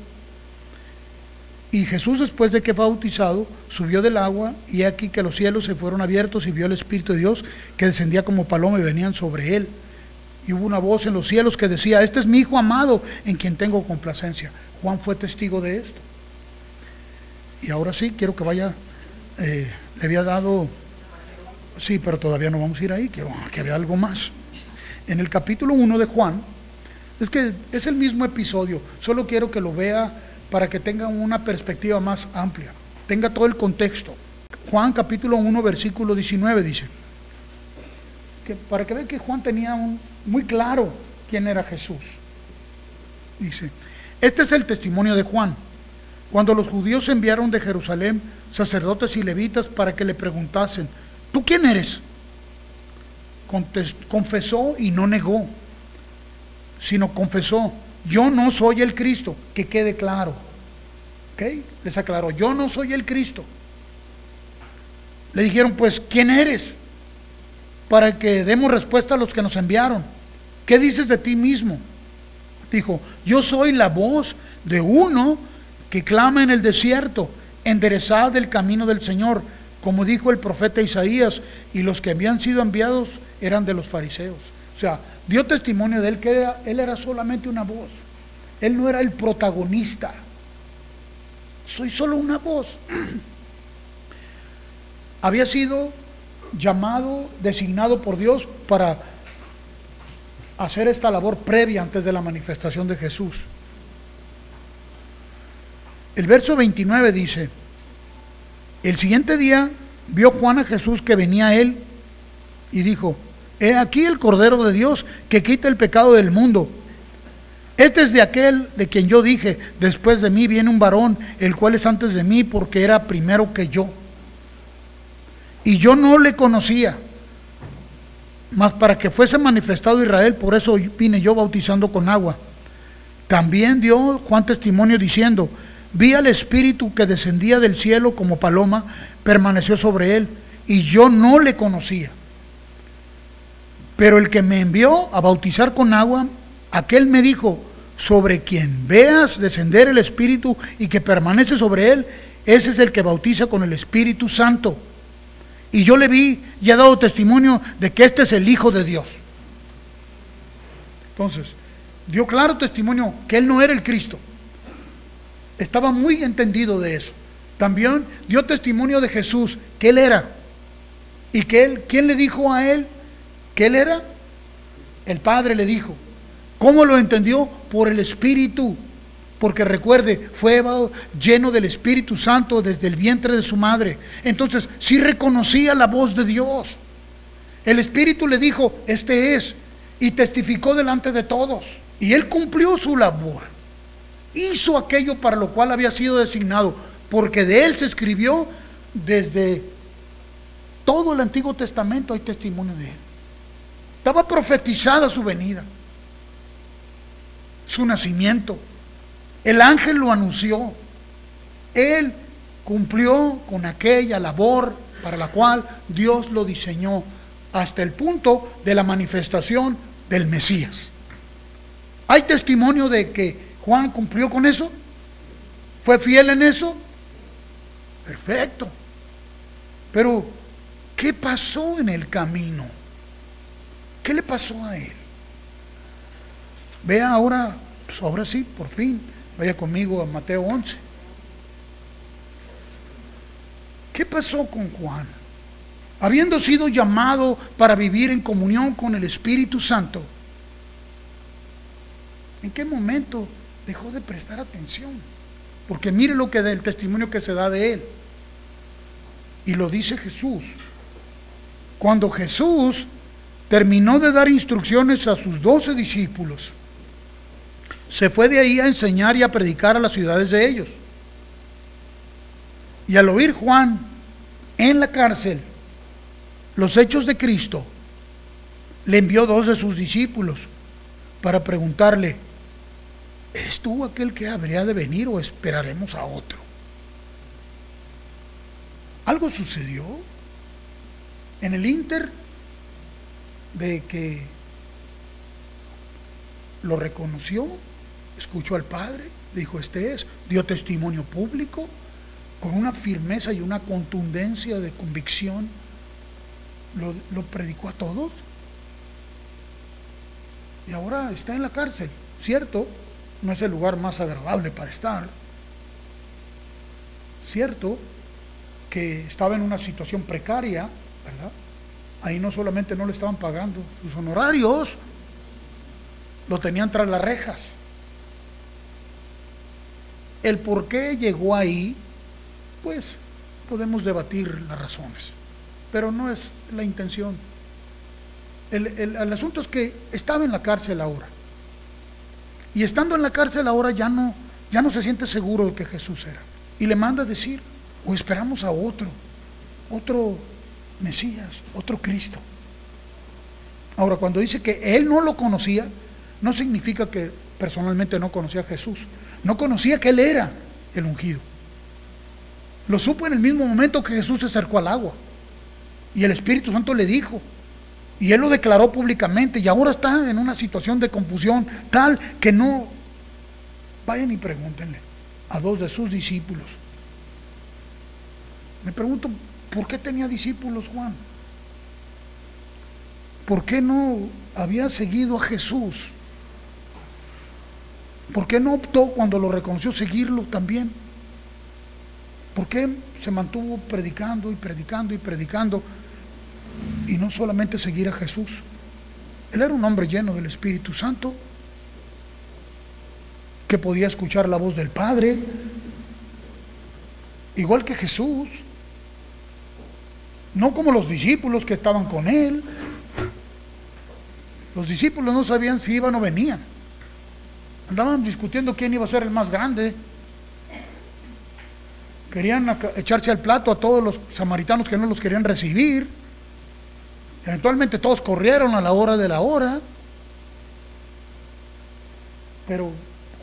Y Jesús, después de que fue bautizado, subió del agua, y aquí que los cielos se fueron abiertos, y vio el Espíritu de Dios que descendía como paloma y venían sobre él. Y hubo una voz en los cielos que decía: este es mi Hijo amado, en quien tengo complacencia. Juan fue testigo de esto. Y ahora sí, quiero que vaya, le había dado, sí, pero todavía no vamos a ir ahí, quiero que vea algo más. En el capítulo 1 de Juan, es que es el mismo episodio, solo quiero que lo vea para que tenga una perspectiva más amplia, tenga todo el contexto. Juan capítulo 1 versículo 19 dice, que para que vean que Juan tenía muy claro quién era Jesús. Dice: este es el testimonio de Juan, cuando los judíos enviaron de Jerusalén sacerdotes y levitas para que le preguntasen: ¿tú quién eres? Confesó y no negó, sino confesó: yo no soy el Cristo. Que quede claro, ¿ok? Les aclaró: yo no soy el Cristo. Le dijeron: pues ¿quién eres? Para que demos respuesta a los que nos enviaron. ¿Qué dices de ti mismo? Dijo: yo soy la voz de uno que clama en el desierto: enderezad el camino del Señor, como dijo el profeta Isaías. Y los que habían sido enviados eran de los fariseos. O sea, dio testimonio de él, que él era solamente una voz. Él no era el protagonista. Soy solo una voz. Había sido llamado, designado por Dios para hacer esta labor previa antes de la manifestación de Jesús. El verso 29 dice: el siguiente día vio Juan a Jesús que venía a él y dijo: he aquí el Cordero de Dios que quita el pecado del mundo. Este es de aquel de quien yo dije: después de mí viene un varón, el cual es antes de mí, porque era primero que yo. Y yo no le conocía, mas para que fuese manifestado Israel, por eso vine yo bautizando con agua. También dio Juan testimonio diciendo: vi al Espíritu que descendía del cielo como paloma, permaneció sobre él, y yo no le conocía. Pero el que me envió a bautizar con agua, aquel me dijo: sobre quien veas descender el Espíritu y que permanece sobre él, ese es el que bautiza con el Espíritu Santo. Y yo le vi y he dado testimonio de que este es el Hijo de Dios. Entonces, dio claro testimonio que él no era el Cristo. Estaba muy entendido de eso. También dio testimonio de Jesús, que él era. Y que él, ¿quién le dijo a él que él era? El Padre le dijo. ¿Cómo lo entendió? Por el Espíritu. Porque recuerde, fue lleno del Espíritu Santo desde el vientre de su madre. Entonces, sí reconocía la voz de Dios. El Espíritu le dijo: este es. Y testificó delante de todos. Y él cumplió su labor. Hizo aquello para lo cual había sido designado. Porque de él se escribió desde todo el Antiguo Testamento, hay testimonio de él. Estaba profetizada su venida, su nacimiento. El ángel lo anunció. Él cumplió con aquella labor para la cual Dios lo diseñó, hasta el punto de la manifestación del Mesías. ¿Hay testimonio de que Juan cumplió con eso? ¿Fue fiel en eso? Perfecto. Pero, ¿qué pasó en el camino? ¿Qué le pasó a él? Vea ahora, pues ahora sí, por fin, vaya conmigo a Mateo 11. ¿Qué pasó con Juan? Habiendo sido llamado para vivir en comunión con el Espíritu Santo, ¿en qué momento dejó de prestar atención? Porque mire lo que el testimonio que se da de él. Y lo dice Jesús. Cuando Jesús terminó de dar instrucciones a sus 12 discípulos, se fue de ahí a enseñar y a predicar a las ciudades de ellos. Y al oír Juan en la cárcel los hechos de Cristo, le envió 2 de sus discípulos para preguntarle: ¿eres tú aquel que habría de venir o esperaremos a otro? Algo sucedió en el ínter de que lo reconoció, escuchó al Padre, dijo: este es, dio testimonio público con una firmeza y una contundencia de convicción, lo predicó a todos, y ahora está en la cárcel. Cierto, no es el lugar más agradable para estar, cierto que estaba en una situación precaria, ¿verdad? Ahí no solamente no le estaban pagando sus honorarios, lo tenían tras las rejas. El por qué llegó ahí, pues podemos debatir las razones, pero no es la intención. El asunto es que estaba en la cárcel ahora, y estando en la cárcel ahora ya no se siente seguro de que Jesús era, y le manda a decir: o esperamos a otro Mesías, otro Cristo. Ahora, cuando dice que él no lo conocía, no significa que personalmente no conocía a Jesús, no conocía que él era el ungido. Lo supo en el mismo momento que Jesús se acercó al agua y el Espíritu Santo le dijo, y él lo declaró públicamente, y ahora está en una situación de confusión tal que no. Vayan y pregúntenle a 2 de sus discípulos. Me pregunto, ¿por qué tenía discípulos Juan? ¿Por qué no había seguido a Jesús? ¿Por qué no optó cuando lo reconoció seguirlo también? ¿Por qué se mantuvo predicando y predicando y predicando y no solamente seguir a Jesús? Él era un hombre lleno del Espíritu Santo, que podía escuchar la voz del Padre, igual que Jesús, no como los discípulos que estaban con él. Los discípulos no sabían si iban o venían, andaban discutiendo quién iba a ser el más grande. Querían echarse al plato a todos los samaritanos que no los querían recibir. Eventualmente todos corrieron a la hora de la hora. Pero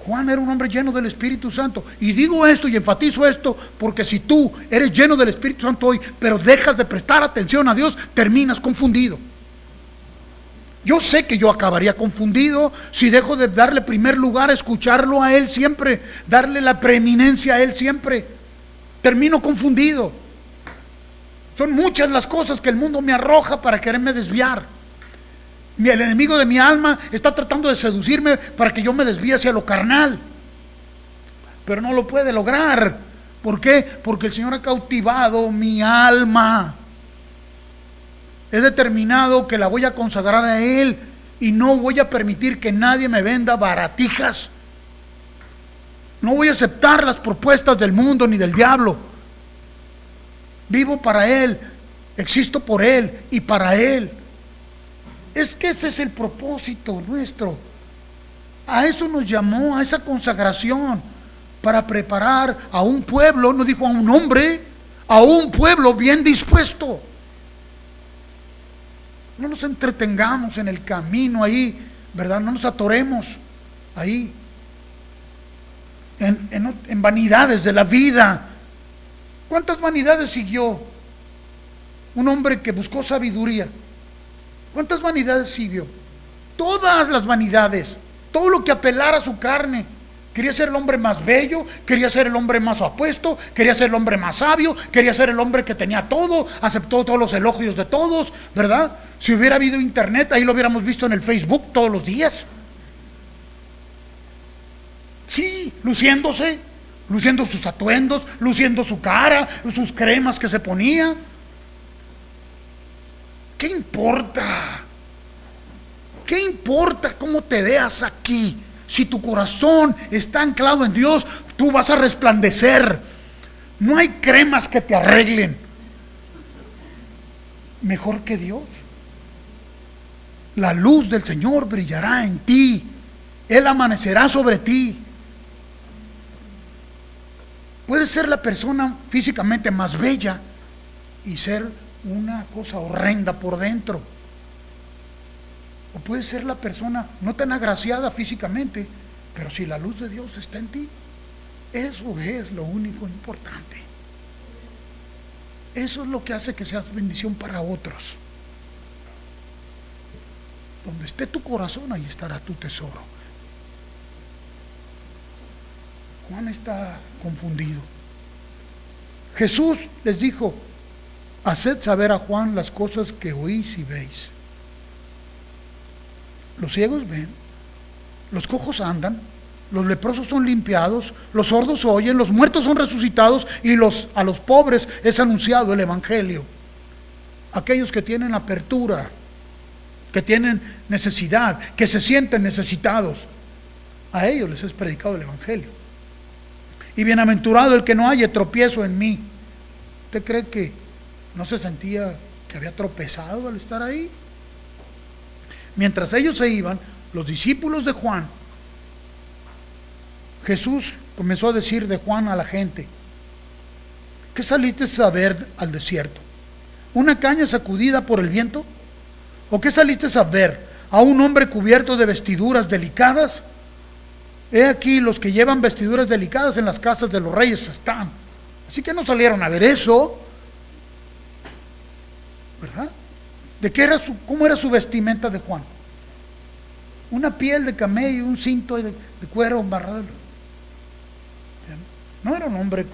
Juan era un hombre lleno del Espíritu Santo. Y digo esto y enfatizo esto porque si tú eres lleno del Espíritu Santo hoy, pero dejas de prestar atención a Dios, terminas confundido. Yo sé que yo acabaría confundido si dejo de darle primer lugar a escucharlo a Él siempre, darle la preeminencia a Él siempre. Termino confundido. Son muchas las cosas que el mundo me arroja para quererme desviar. El enemigo de mi alma está tratando de seducirme para que yo me desvíe hacia lo carnal, pero no lo puede lograr. ¿Por qué? Porque el Señor ha cautivado mi alma. He determinado que la voy a consagrar a Él y no voy a permitir que nadie me venda baratijas. No voy a aceptar las propuestas del mundo ni del diablo. Vivo para Él, existo por Él y para Él. Es que ese es el propósito nuestro. A eso nos llamó, a esa consagración, para preparar a un pueblo, no dijo a un hombre, a un pueblo bien dispuesto. No nos entretengamos en el camino ahí, ¿verdad? No nos atoremos ahí en vanidades de la vida. ¿Cuántas vanidades siguió un hombre que buscó sabiduría? ¿Cuántas vanidades siguió? Todas las vanidades, todo lo que apelara a su carne. Quería ser el hombre más bello, quería ser el hombre más apuesto, quería ser el hombre más sabio, quería ser el hombre que tenía todo, aceptó todos los elogios de todos, ¿verdad? Si hubiera habido internet, ahí lo hubiéramos visto en el Facebook todos los días. Sí, luciéndose, luciendo sus atuendos, luciendo su cara, sus cremas que se ponía. ¿Qué importa? ¿Qué importa cómo te veas aquí? Si tu corazón está anclado en Dios, tú vas a resplandecer. No hay cremas que te arreglen mejor que Dios. La luz del Señor brillará en ti. Él amanecerá sobre ti. Puedes ser la persona físicamente más bella y ser una cosa horrenda por dentro. O puedes ser la persona no tan agraciada físicamente, pero si la luz de Dios está en ti, eso es lo único importante. Eso es lo que hace que seas bendición para otros. Donde esté tu corazón, ahí estará tu tesoro. Juan está confundido. Jesús les dijo: haced saber a Juan las cosas que oís y veis. Los ciegos ven, los cojos andan, los leprosos son limpiados, los sordos oyen, los muertos son resucitados y a los pobres es anunciado el evangelio. Aquellos que tienen apertura, que tienen necesidad, que se sienten necesitados, a ellos les es predicado el evangelio. Y bienaventurado el que no haya tropiezo en mí. ¿Usted cree que no se sentía que había tropezado al estar ahí? Mientras ellos se iban, los discípulos de Juan, Jesús comenzó a decir de Juan a la gente: ¿qué saliste a ver al desierto? ¿Una caña sacudida por el viento? ¿O qué saliste a ver? ¿A un hombre cubierto de vestiduras delicadas? He aquí, los que llevan vestiduras delicadas en las casas de los reyes están. Así que no salieron a ver eso, ¿verdad? ¿De qué era cómo era su vestimenta de Juan? Una piel de camello, un cinto de cuero embarrado. No era un hombre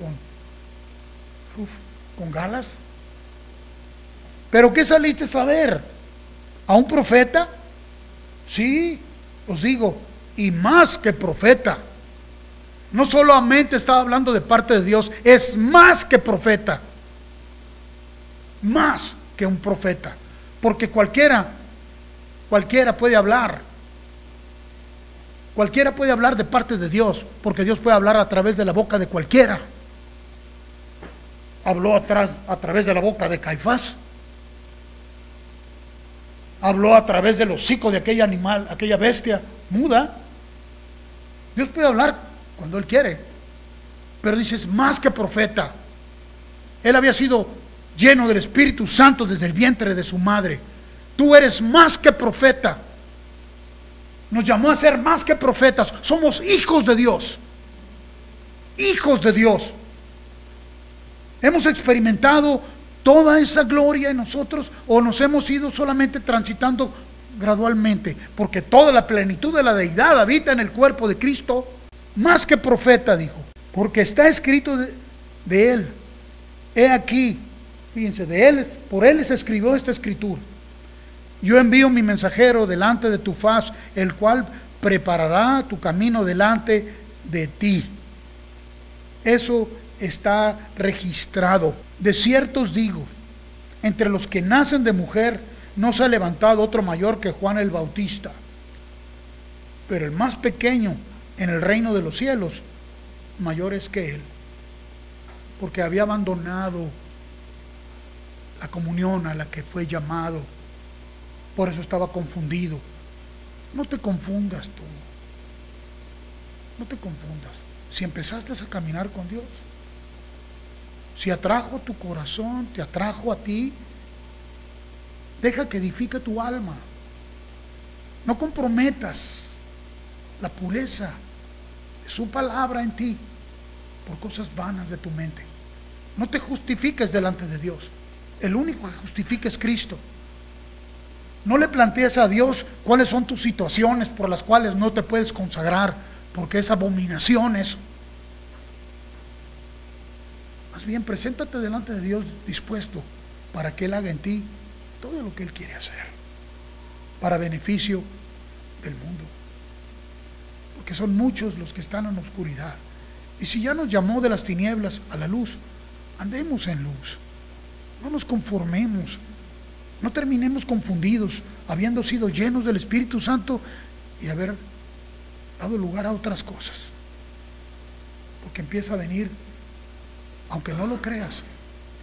con galas. ¿Pero qué saliste a ver? ¿A un profeta? Sí, os digo, y más que profeta. No solamente estaba hablando de parte de Dios, es más que profeta. Más que un profeta. Porque cualquiera puede hablar. Cualquiera puede hablar de parte de Dios, porque Dios puede hablar a través de la boca de cualquiera. Habló a través de la boca de Caifás. Habló a través del hocico de aquel animal, aquella bestia muda. Dios puede hablar cuando Él quiere, pero dices más que profeta. Él había sido lleno del Espíritu Santo desde el vientre de su madre. Tú eres más que profeta. Nos llamó a ser más que profetas. Somos hijos de Dios. Hijos de Dios. Hemos experimentado toda esa gloria en nosotros, o nos hemos ido solamente transitando gradualmente, porque toda la plenitud de la deidad habita en el cuerpo de Cristo. Más que profeta, dijo, porque está escrito de Él. He aquí, fíjense, de Él, por Él se escribió esta escritura: yo envío mi mensajero delante de tu faz, el cual preparará tu camino delante de ti. Eso está registrado. De cierto os digo, entre los que nacen de mujer no se ha levantado otro mayor que Juan el Bautista, pero el más pequeño en el reino de los cielos mayor es que él, porque había abandonado la comunión a la que fue llamado. Por eso estaba confundido. No te confundas tú. No te confundas. Si empezaste a caminar con Dios, si atrajo tu corazón, te atrajo a ti, deja que edifique tu alma. No comprometas la pureza de su palabra en ti por cosas vanas de tu mente. No te justifiques delante de Dios. El único que justifica es Cristo. No le plantees a Dios cuáles son tus situaciones por las cuales no te puedes consagrar, porque es abominación eso. Más bien, preséntate delante de Dios dispuesto para que Él haga en ti todo lo que Él quiere hacer, para beneficio del mundo. Porque son muchos los que están en la oscuridad Y si ya nos llamó de las tinieblas a la luz, andemos en luz. No nos conformemos. No terminemos confundidos, habiendo sido llenos del Espíritu Santo y haber dado lugar a otras cosas. Porque empieza a venir, aunque no lo creas,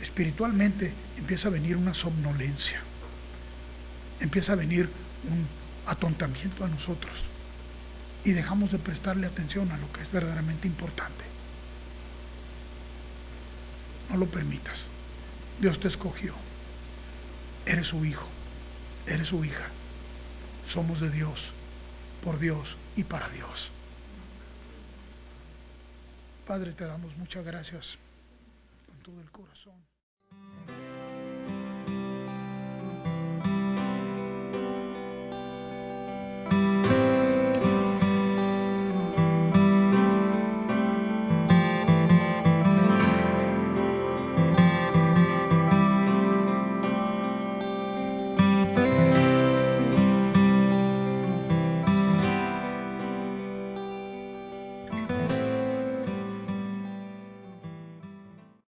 espiritualmente empieza a venir una somnolencia. Empieza a venir un atontamiento a nosotros. Y dejamos de prestarle atención a lo que es verdaderamente importante. No lo permitas. Dios te escogió. Eres su hijo, eres su hija. Somos de Dios, por Dios y para Dios. Padre, te damos muchas gracias con todo el corazón.